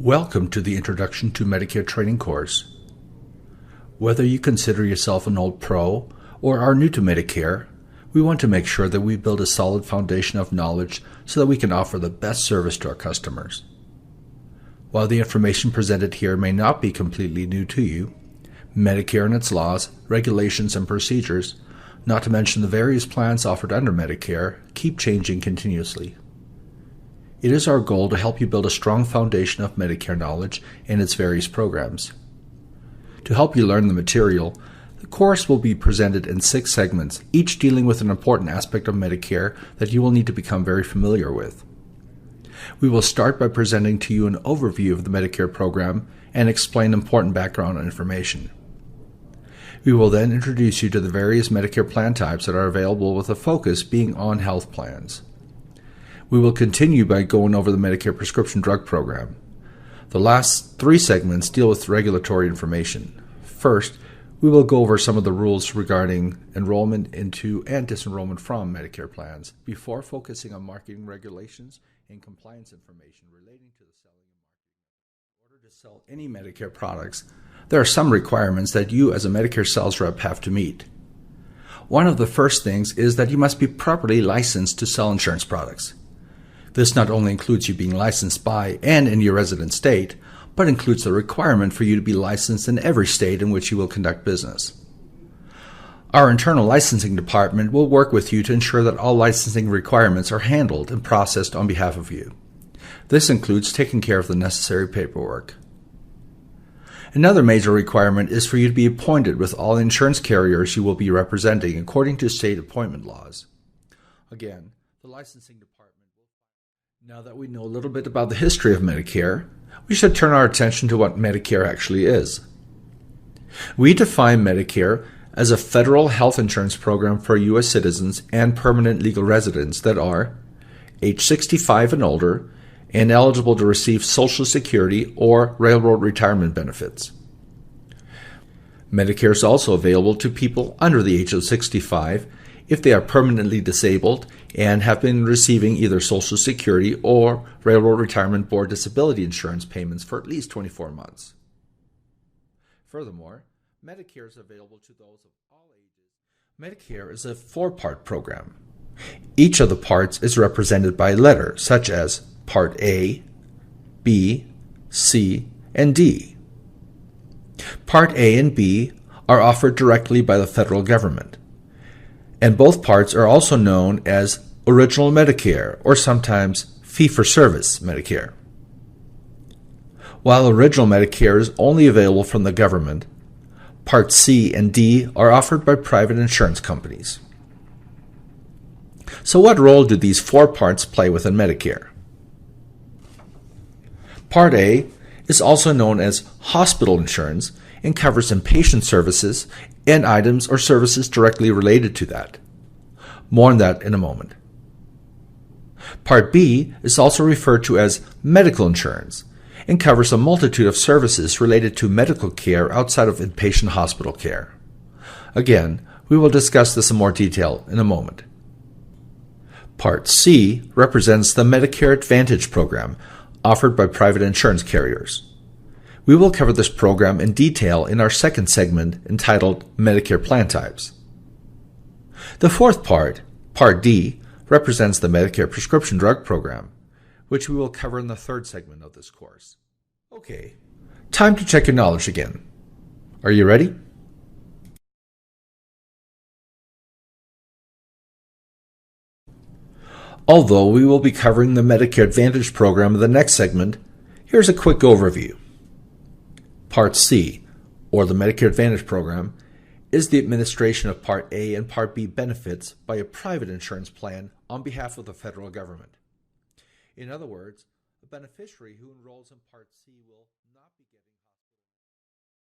Welcome to the Introduction to Medicare training course. Whether you consider yourself an old pro or are new to Medicare, we want to make sure that we build a solid foundation of knowledge so that we can offer the best service to our customers. While the information presented here may not be completely new to you, Medicare and its laws, regulations, and procedures, not to mention the various plans offered under Medicare, keep changing continuously. It is our goal to help you build a strong foundation of Medicare knowledge and its various programs. To help you learn the material, the course will be presented in 6 segments, each dealing with an important aspect of Medicare that you will need to become very familiar with. We will start by presenting to you an overview of the Medicare program and explain important background information. We will then introduce you to the various Medicare plan types that are available, with a focus being on health plans. We will continue by going over the Medicare prescription drug program. The last 3 segments deal with regulatory information. First, we will go over some of the rules regarding enrollment into and disenrollment from Medicare plans before focusing on marketing regulations and compliance information relating to the selling and marketing. In order to sell any Medicare products, there are some requirements that you as a Medicare sales rep have to meet. One of the first things is that you must be properly licensed to sell insurance products. This not only includes you being licensed by and in your resident state, but includes the requirement for you to be licensed in every state in which you will conduct business. Our internal licensing department will work with you to ensure that all licensing requirements are handled and processed on behalf of you. This includes taking care of the necessary paperwork. Another major requirement is for you to be appointed with all insurance carriers you will be representing according to state appointment laws. Again, the licensing department. Now that we know a little bit about the history of Medicare, we should turn our attention to what Medicare actually is. We define Medicare as a federal health insurance program for U.S. citizens and permanent legal residents that are age 65 and older and eligible to receive Social Security or railroad retirement benefits. Medicare is also available to people under the age of 65 if they are permanently disabled and have been receiving either Social Security or Railroad Retirement Board disability insurance payments for at least 24 months. Furthermore, Medicare is available to those of all ages. Medicare is a 4-part program. Each of the parts is represented by a letter, such as Part A, B, C, and D. Part A and B are offered directly by the federal government, and both parts are also known as Original Medicare, or sometimes Fee-for-Service Medicare. While Original Medicare is only available from the government, Part C and D are offered by private insurance companies. So what role do these 4 parts play within Medicare? Part A is also known as hospital insurance and covers inpatient services and items or services directly related to that. More on that in a moment. Part B is also referred to as medical insurance and covers a multitude of services related to medical care outside of inpatient hospital care. Again, we will discuss this in more detail in a moment. Part C represents the Medicare Advantage program offered by private insurance carriers. We will cover this program in detail in our second segment entitled Medicare Plan Types. The 4th part, Part D, represents the Medicare Prescription Drug Program, which we will cover in the 3rd segment of this course. Okay, time to check your knowledge again. Are you ready? Although we will be covering the Medicare Advantage program in the next segment, here's a quick overview. Part C, or the Medicare Advantage program, is the administration of Part A and Part B benefits by a private insurance plan on behalf of the federal government. In other words, a beneficiary who enrolls in Part C will not